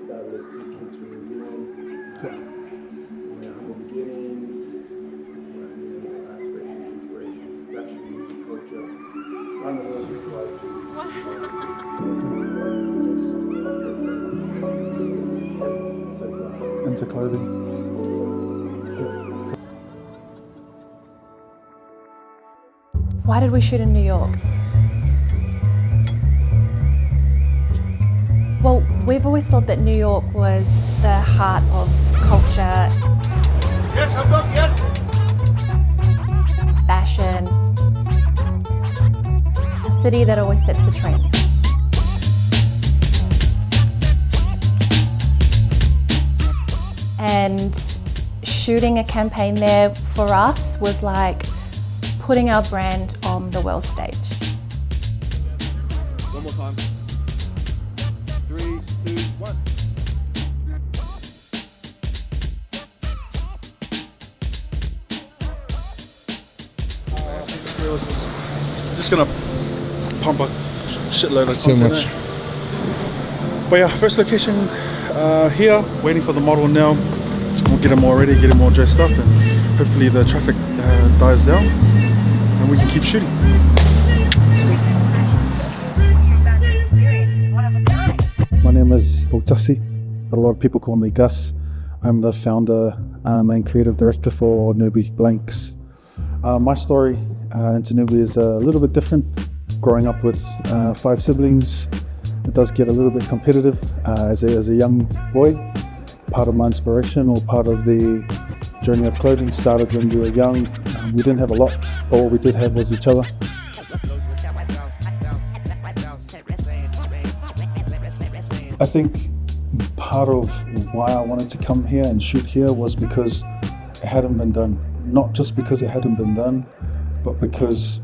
started as 2 kids from New Zealand. Humble beginnings, aspirations, inspirations, production, music, culture. Run the world just life. Into clothing. Why did we shoot in New York? Well, we've always thought that New York was the heart of culture, yes, yes. Fashion, a city that always sets the trends. And shooting a campaign there for us was like putting our brand on the world stage. One more time. 3, 2, 1. I'm just gonna pump a shitload of content. But yeah, first location here, waiting for the model now. We'll get him all ready, get him all dressed up, and hopefully the traffic dies down and we can keep shooting. My name is Otasi, but a lot of people call me Gus. I'm the founder and creative director for NOOBIIE Blanks. My story into NOOBIIE is a little bit different. Growing up with 5 siblings, it does get a little bit competitive as a young boy. Part of my inspiration, or part of the journey of clothing, started when we were young. We didn't have a lot, but what we did have was each other. I think part of why I wanted to come here and shoot here was because it hadn't been done. Not just because it hadn't been done, but because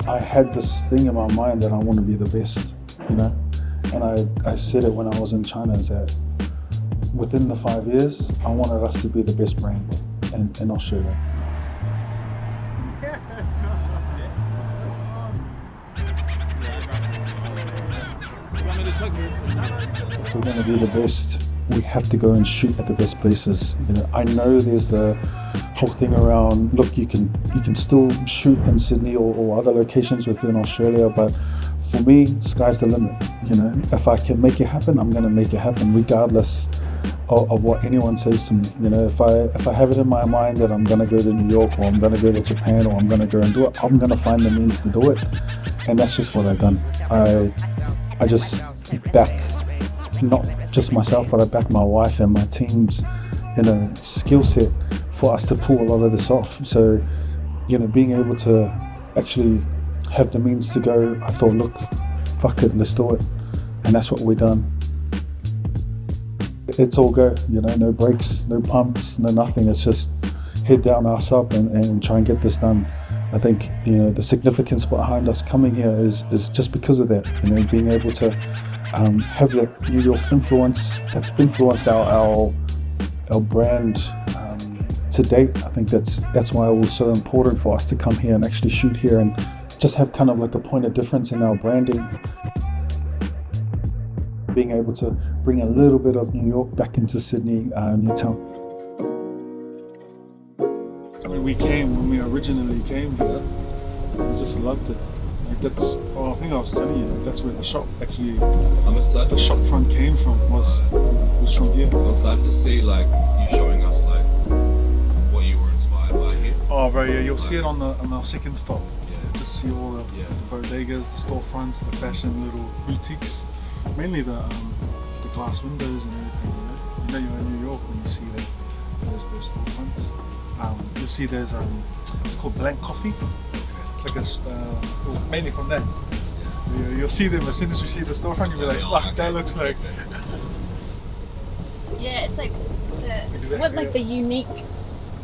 I had this thing in my mind that I want to be the best, you know? And I said it when I was in China, is that within the 5 years, I wanted us to be the best brand in Australia. If we're going to be the best, we have to go and shoot at the best places. You know, I know there's the whole thing around, look, you can still shoot in Sydney or other locations within Australia, but for me, sky's the limit. You know, if I can make it happen, I'm going to make it happen, regardless of what anyone says to me. You know, if I have it in my mind that I'm going to go to New York, or I'm going to go to Japan, or I'm going to go and do it, I'm going to find the means to do it. And that's just what I've done. I just back not just myself, but I back my wife and my team's, you know, skill set for us to pull a lot of this off. So, you know, being able to actually have the means to go, I thought, look, fuck it, let's do it. And that's what we've done. It's all go, you know, no brakes, no pumps, no nothing. It's just head down, ass up, and try and get this done. I think, you know, the significance behind us coming here is just because of that, you know, being able to have that New York influence that's influenced our brand to date. I think that's why it was so important for us to come here and actually shoot here and just have kind of like a point of difference in our branding. Being able to bring a little bit of New York back into Sydney, Newtown. When we originally came here, we just loved it. Like I think I was telling you, that's where the shop actually, the shop front came from, was from here. I'm excited to see like you showing us like what you were inspired by here. Oh bro, yeah, you'll see it on our second stop. Yeah. Just see all the bodegas, the storefronts, the fashion little boutiques, mainly the glass windows and everything. You know you're in New York when you see those storefronts. You'll see there's it's called Blank Coffee. It's like mainly from that. You'll see them as soon as you see the storefront. You'll be like, fuck, that looks like. Yeah, it's like the unique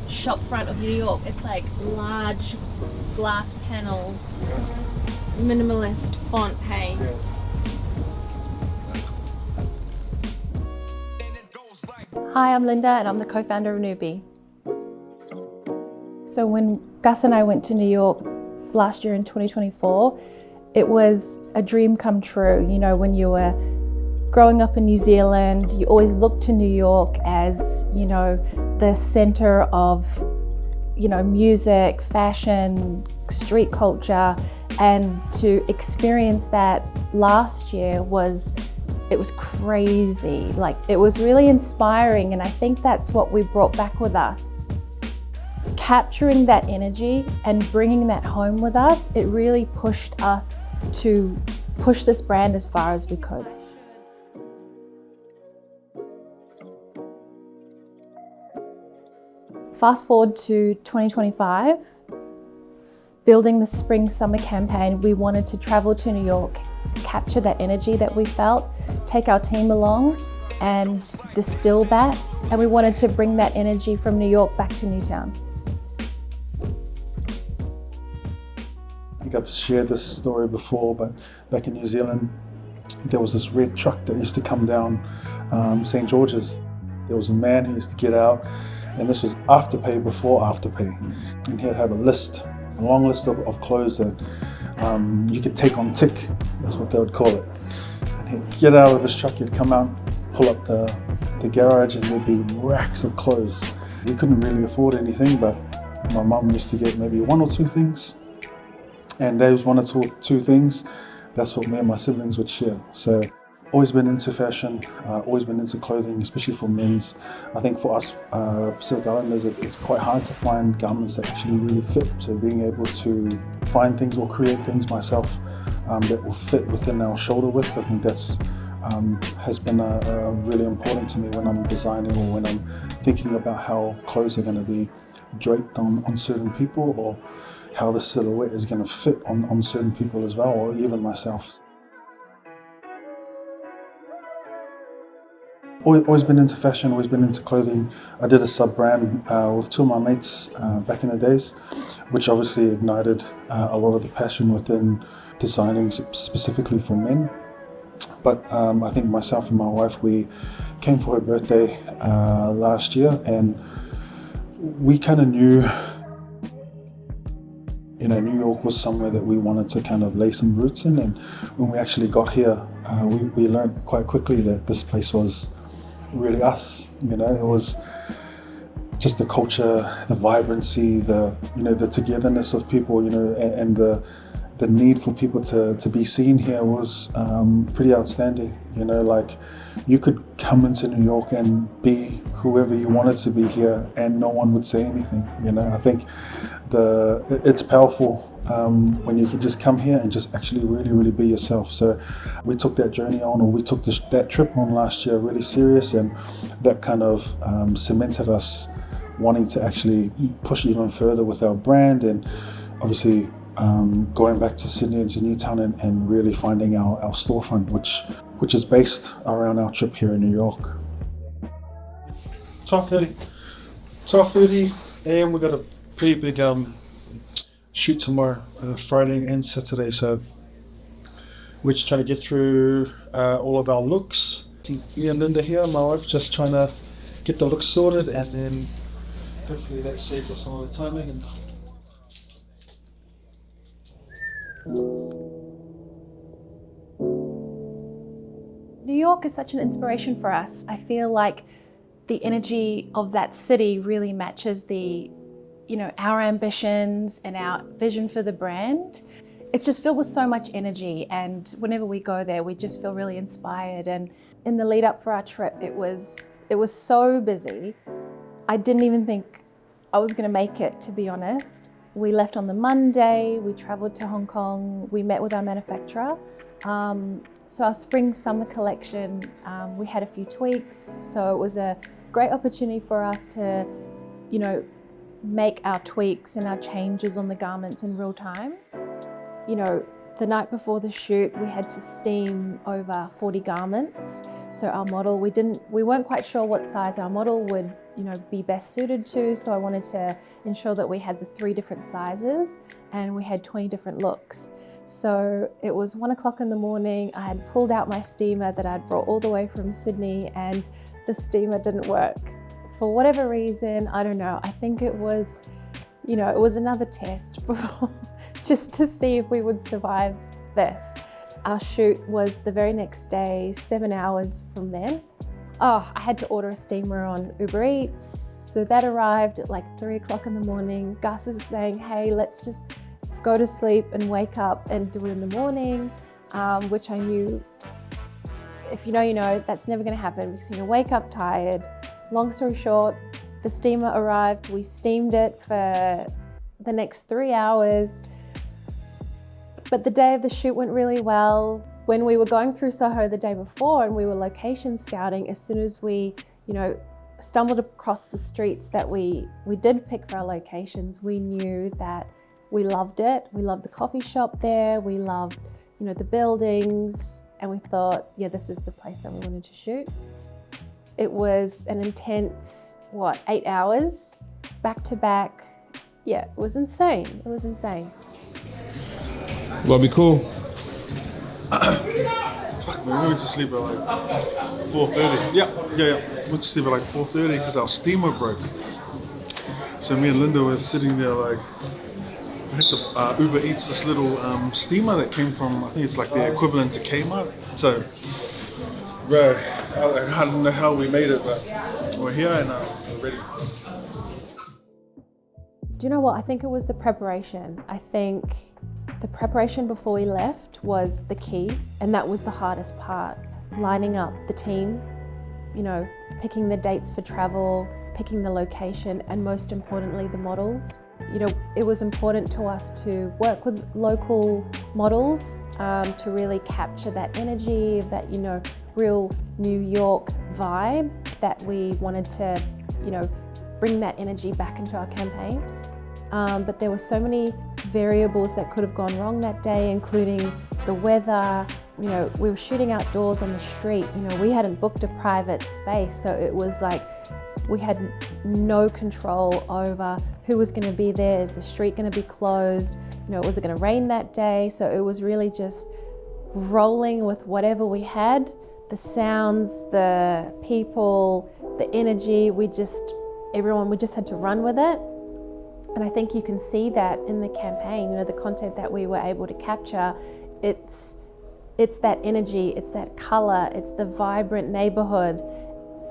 shop front of New York. It's like large glass panel, minimalist font. Hey. Yeah. Hi, I'm Linda and I'm the co-founder of NOOBIIE. So when Gus and I went to New York last year in 2024, it was a dream come true. You know, when you were growing up in New Zealand, you always look to New York as, you know, the center of, you know, music, fashion, street culture, and to experience that last year it was crazy. Like, it was really inspiring, and I think that's what we brought back with us. Capturing that energy and bringing that home with us, it really pushed us to push this brand as far as we could. Fast forward to 2025, building the spring-summer campaign, we wanted to travel to New York, capture that energy that we felt, take our team along and distill that, and we wanted to bring that energy from New York back to Newtown. I think I've shared this story before, but back in New Zealand, there was this red truck that used to come down St. George's. There was a man who used to get out, and this was Afterpay before Afterpay. And he'd have a long list of clothes that you could take on tick, that's what they would call it. And he'd get out of his truck, he'd come out, pull up the garage, and there'd be racks of clothes. We couldn't really afford anything, but my mum used to get maybe one or two things. And those one or two things, that's what me and my siblings would share. So always been into fashion, always been into clothing, especially for men's. I think for us Pacific Islanders, it's quite hard to find garments that actually really fit. So being able to find things or create things myself that will fit within our shoulder width, I think that's has been really important to me when I'm designing or when I'm thinking about how clothes are going to be draped on certain people, or how the silhouette is going to fit on certain people as well, or even myself. Always been into fashion, always been into clothing. I did a sub-brand with two of my mates back in the days, which obviously ignited a lot of the passion within designing specifically for men. But I think myself and my wife, we came for her birthday last year, and we kind of knew, you know, New York was somewhere that we wanted to kind of lay some roots in. And when we actually got here, we learned quite quickly that this place was really us. You know, it was just the culture, the vibrancy, the togetherness of people, you know, and the need for people to be seen here was pretty outstanding. You know, like, you could come into New York and be whoever you wanted to be here and no one would say anything. You know, I think it's powerful when you can just come here and just actually really be yourself. So we took that journey on, or we took that trip on last year really serious, and that kind of cemented us wanting to actually push even further with our brand, and obviously going back to Sydney and to Newtown and really finding our storefront, which is based around our trip here in New York. 12:30 a.m. we got a pretty big shoot tomorrow, Friday and Saturday, so we're just trying to get through all of our looks. Me and Linda here, my wife, just trying to get the looks sorted, and then hopefully that saves us some of the timing. And New York is such an inspiration for us. I feel like the energy of that city really matches our ambitions and our vision for the brand. It's just filled with so much energy, and whenever we go there, we just feel really inspired. And in the lead up for our trip, it was so busy. I didn't even think I was going to make it, to be honest. We left on the Monday, we traveled to Hong Kong, we met with our manufacturer. So our spring-summer collection, we had a few tweaks, so it was a great opportunity for us to, make our tweaks and our changes on the garments in real time. The night before the shoot, we had to steam over 40 garments. So our model, we weren't quite sure what size our model would, be best suited to. So I wanted to ensure that we had the 3 different sizes, and we had 20 different looks. So it was 1 o'clock in the morning. I had pulled out my steamer that I'd brought all the way from Sydney, and the steamer didn't work. For whatever reason, I don't know. I think it was, it was another test before, just to see if we would survive this. Our shoot was the very next day, 7 hours from then. Oh, I had to order a steamer on Uber Eats. So that arrived at like 3 o'clock in the morning. Gus is saying, hey, let's just go to sleep and wake up and do it in the morning, which I knew, if you know, you know, that's never gonna happen because you're gonna wake up tired. Long story short, the steamer arrived, we steamed it for the next 3 hours. But the day of the shoot went really well. When we were going through Soho the day before and we were location scouting, as soon as we, you know, stumbled across the streets that we did pick for our locations, we knew that we loved it. We loved the coffee shop there. We loved, you know, the buildings, and we thought, yeah, this is the place that we wanted to shoot. It was an intense, 8 hours back to back. Yeah, it was insane. It was insane. Well, it'd be cool. Fuck, man, we went to sleep at like 4:30. Yeah. We went to sleep at like 4:30 because our steamer broke. So me and Linda were sitting there like, we had to Uber Eats this little steamer that came from, I think it's like the equivalent to Kmart. So, bro, I don't know how we made it, but we're here and we're ready. Do you know what? I think it was the preparation. I think the preparation before we left was the key, and that was the hardest part. Lining up the team, you know, picking the dates for travel, picking the location, and most importantly, the models. You know, it was important to us to work with local models to really capture that energy, that, you know, real New York vibe that we wanted to, you know, bring that energy back into our campaign. But there were so many variables that could have gone wrong that day, including the weather. You know, we were shooting outdoors on the street. You know, we hadn't booked a private space, so it was like we had no control over who was going to be there. Is the street going to be closed? You know, was it going to rain that day? So it was really just rolling with whatever we had, the sounds, the people, the energy. We just had to run with it. And I think you can see that in the campaign, you know, the content that we were able to capture. It's that energy, it's that color, it's the vibrant neighborhood.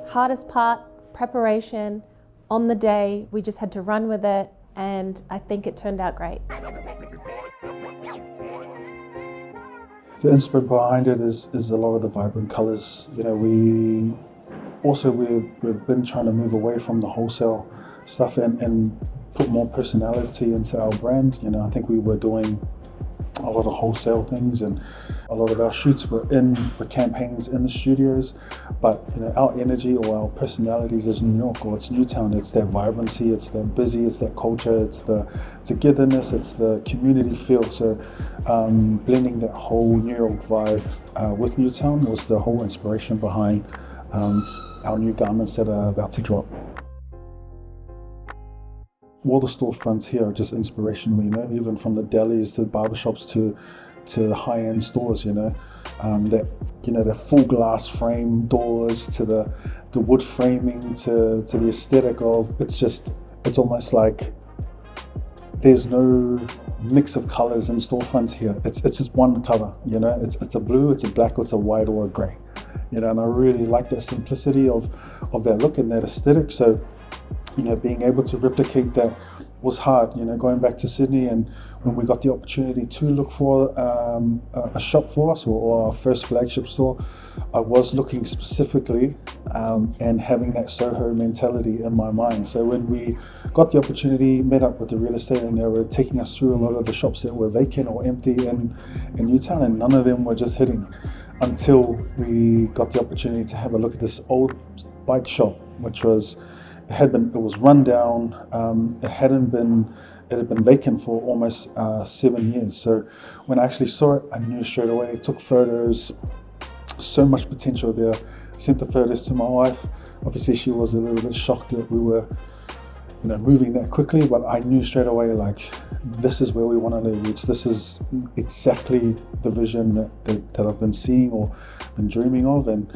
Hardest part, preparation. On the day, we just had to run with it, and I think it turned out great. The inspiration behind it is a lot of the vibrant colors. You know, we've been trying to move away from the wholesale stuff and put more personality into our brand. You know, I think we were doing a lot of wholesale things, and a lot of our shoots were campaigns in the studios. But you know, our energy or our personalities is New York, or it's Newtown. It's that vibrancy, it's that busy, it's that culture, it's the togetherness, it's the community feel. So blending that whole New York vibe with Newtown was the whole inspiration behind our new garments that are about to drop. All the storefronts here are just inspirational, you know, even from the delis to the barbershops to the high-end stores, you know, the full glass frame doors to the wood framing to the aesthetic of it's almost like there's no mix of colors in storefronts here. It's just one color, you know, it's a blue, it's a black, or it's a white or a gray, you know, and I really like that simplicity of that look and that aesthetic. So, you know, being able to replicate that was hard, you know, going back to Sydney, and when we got the opportunity to look for a shop for us or our first flagship store, I was looking specifically and having that Soho mentality in my mind. So when we got the opportunity, met up with the real estate, and they were taking us through a lot of the shops that were vacant or empty in Newtown, and none of them were just hitting until we got the opportunity to have a look at this old bike shop, which was it was run down. It had been vacant for almost 7 years. So when I actually saw it, I knew straight away. Took photos, so much potential there. Sent the photos to my wife. Obviously, she was a little bit shocked that we were, you know, moving that quickly. But I knew straight away, like, this is where we want to reach. This is exactly the vision that I've been seeing or been dreaming of. And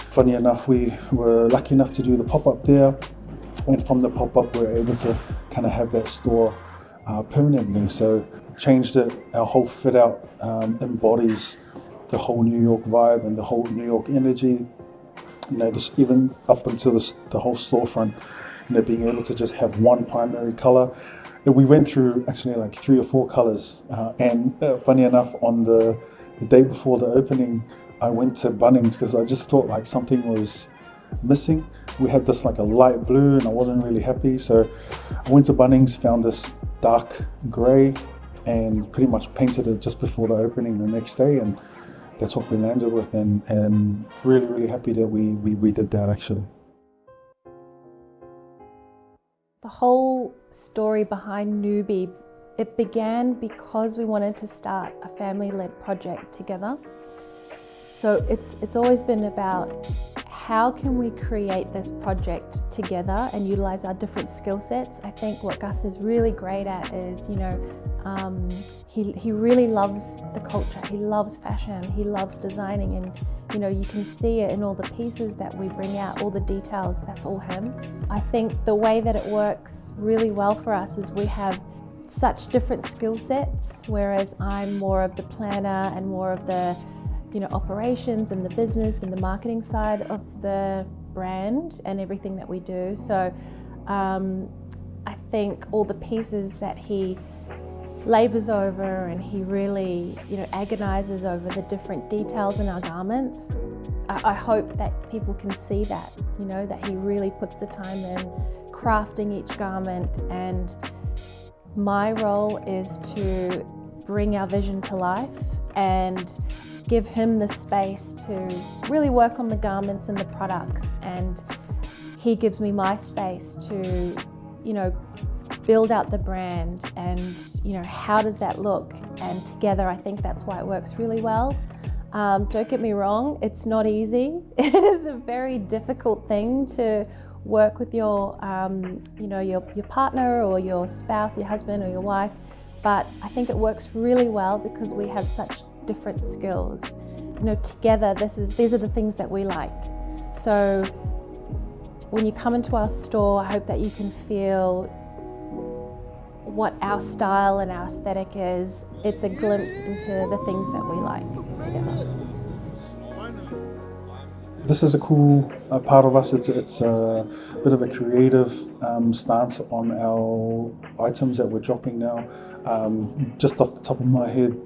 funny enough, we were lucky enough to do the pop-up there. And from the pop-up, we're able to kind of have that store permanently. So changed it. Our whole fit out embodies the whole New York vibe and the whole New York energy. Just even up until the whole storefront, being able to just have one primary color. And we went through actually like 3 or 4 colors. And funny enough, on the day before the opening, I went to Bunnings because I just thought like something was missing. We had this like a light blue and I wasn't really happy. So I went to Bunnings, found this dark gray and pretty much painted it just before the opening the next day. And that's what we landed with, and really, really happy that we did that actually. The whole story behind NOOBIIE, it began because we wanted to start a family-led project together. So it's always been about how can we create this project together and utilize our different skill sets. I think what Gus is really great at is, he really loves the culture, he loves fashion, he loves designing, and you can see it in all the pieces that we bring out, all the details, that's all him. I think the way that it works really well for us is we have such different skill sets, whereas I'm more of the planner and more of the operations and the business and the marketing side of the brand and everything that we do. So I think all the pieces that he labors over and he really agonizes over the different details in our garments. I hope that people can see that, that he really puts the time in crafting each garment, and my role is to bring our vision to life and give him the space to really work on the garments and the products, and he gives me my space to build out the brand and how does that look, and together I think that's why it works really well. Don't get me wrong, it's not easy. It is a very difficult thing to work with your your partner or your spouse, your husband or your wife, but I think it works really well because we have such different skills. Together these are the things that we like. So when you come into our store, I hope that you can feel what our style and our aesthetic is. It's a glimpse into the things that we like together. This is a cool part of us. It's a bit of a creative stance on our items that we're dropping now. Just off the top of my head,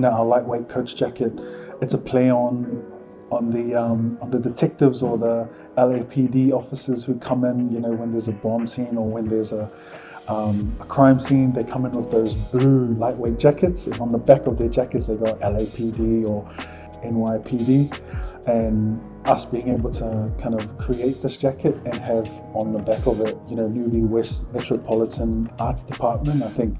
our lightweight coach jacket, it's a play on the detectives or the LAPD officers who come in, when there's a bomb scene or when there's a crime scene. They come in with those blue lightweight jackets, and on the back of their jackets they got LAPD or NYPD, and us being able to kind of create this jacket and have on the back of it, NOOBIIE West Metropolitan Arts Department. I think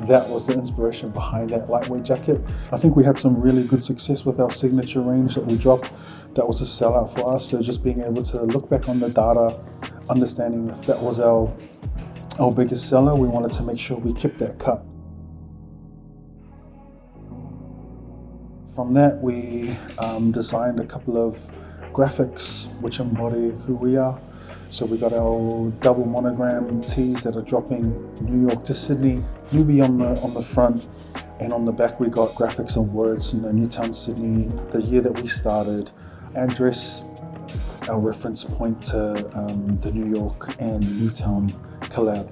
that was the inspiration behind that lightweight jacket. I think we had some really good success with our signature range that we dropped. That was a sellout for us. So just being able to look back on the data, understanding if that was our biggest seller, we wanted to make sure we kept that cut. From that, we designed a couple of graphics which embody who we are. So we got our double monogram tees that are dropping New York to Sydney, NOOBIIE on the front, and on the back we got graphics of words, Newtown, Sydney, the year that we started, address, our reference point to the New York and Newtown collab.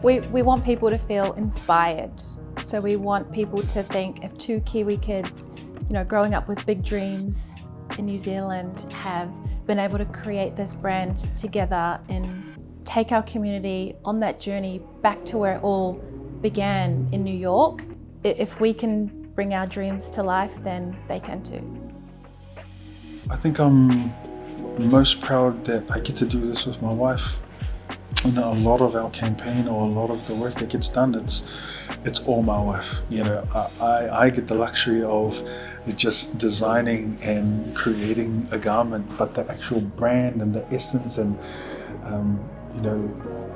We want people to feel inspired. So we want people to think if 2 Kiwi kids, growing up with big dreams in New Zealand, have been able to create this brand together and take our community on that journey back to where it all began in New York. If we can bring our dreams to life, then they can too. I think I'm most proud that I get to do this with my wife. A lot of our campaign or a lot of the work that gets done, it's all my wife. I get the luxury of just designing and creating a garment, but the actual brand and the essence and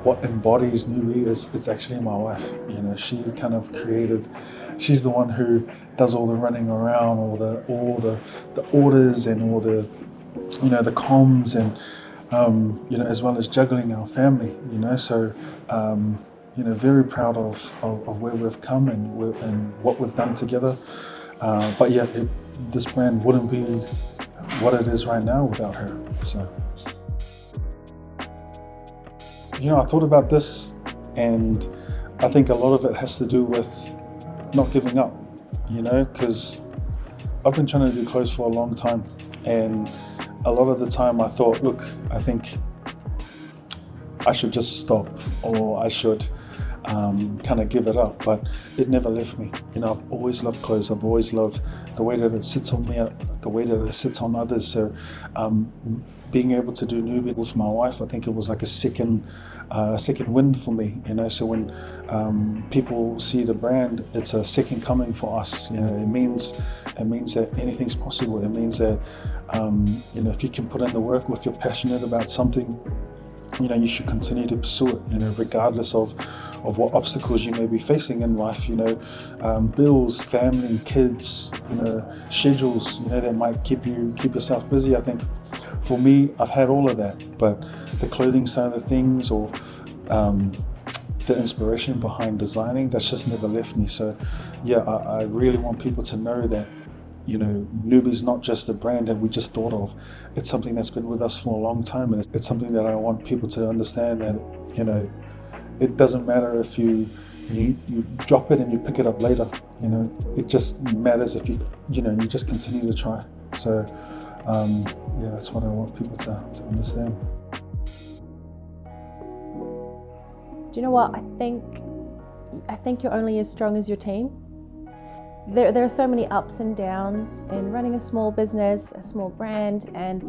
what embodies NOOBIIE it's actually my wife. She kind of created. She's the one who does all the running around, all the orders and all the the comms and as well as juggling our family. So very proud of where we've come and what we've done together. But yeah, this brand wouldn't be what it is right now without her. So, I thought about this, and I think a lot of it has to do with not giving up, because I've been trying to do clothes for a long time, and a lot of the time I thought, look, I think I should just stop, or I should kind of give it up, but it never left me. I've always loved clothes. I've always loved the way that it sits on me, the way that it sits on others. So being able to do NOOBIIE with my wife, I think it was like a second win for me. So when people see the brand, it's a second coming for us. It means that anything's possible. It means that if you can put in the work, if you're passionate about something, you should continue to pursue it, regardless of what obstacles you may be facing in life, bills, family, kids, schedules, that might keep yourself busy. I think for me, I've had all of that, but the clothing side of things, or the inspiration behind designing, that's just never left me. So yeah, I really want people to know that NOOBIIE's not just a brand that we just thought of. It's something that's been with us for a long time, and it's something that I want people to understand that, it doesn't matter if you drop it and you pick it up later. It just matters if you just continue to try. So yeah, that's what I want people to understand. Do you know what? I think you're only as strong as your team. There are so many ups and downs in running a small business, a small brand, and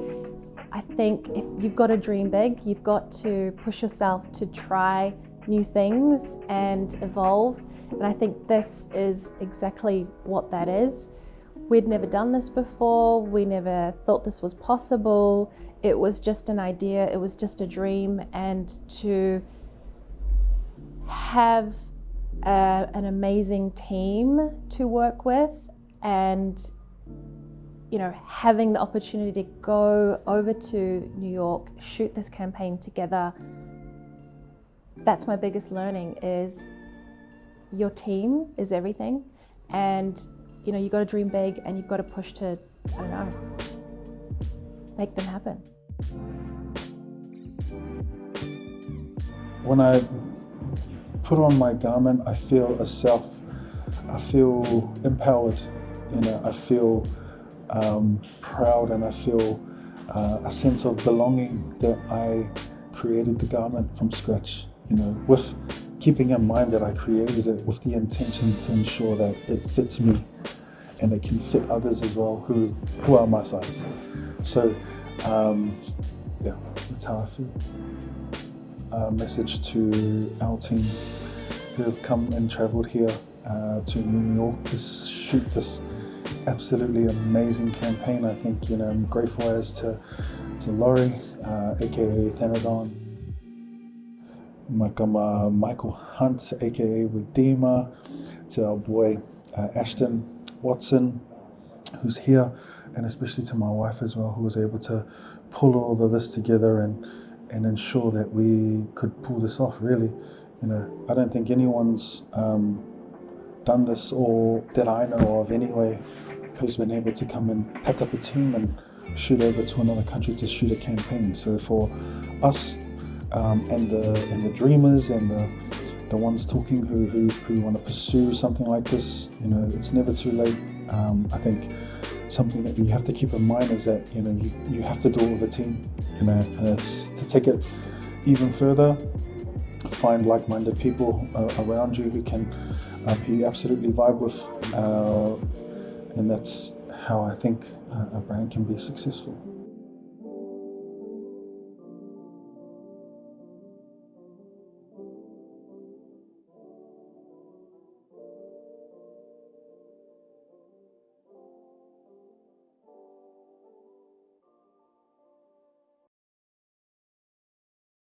I think if you've got to dream big, you've got to push yourself to try new things and evolve. And I think this is exactly what that is. We'd never done this before. We never thought this was possible. It was just an idea. It was just a dream. And to have an amazing team to work with, and having the opportunity to go over to New York, shoot this campaign together, that's my biggest learning, is your team is everything. And you've got to dream big, and you've got to push to, make them happen. When I put on my garment, I feel empowered, I feel proud, and I feel a sense of belonging that I created the garment from scratch, with keeping in mind that I created it with the intention to ensure that it fits me and it can fit others as well who are my size. So yeah, that's how I feel. Message to our team who have come and traveled here to New York to shoot this absolutely amazing campaign. I think I'm grateful as to Laurie, aka Thanadon, Michael Hunt, aka Redeemer, to our boy Ashton Watson, who's here, and especially to my wife as well, who was able to pull all of this together and ensure that we could pull this off. Really, I don't think anyone's done this, or that I know of anyway, who's been able to come and pack up a team and shoot over to another country to shoot a campaign. So for us and the dreamers and the ones talking who want to pursue something like this, it's never too late. I think something that you have to keep in mind is that you have to do it with a team, and it's to take it even further. Find like-minded people around you who you absolutely vibe with, and that's how I think a brand can be successful.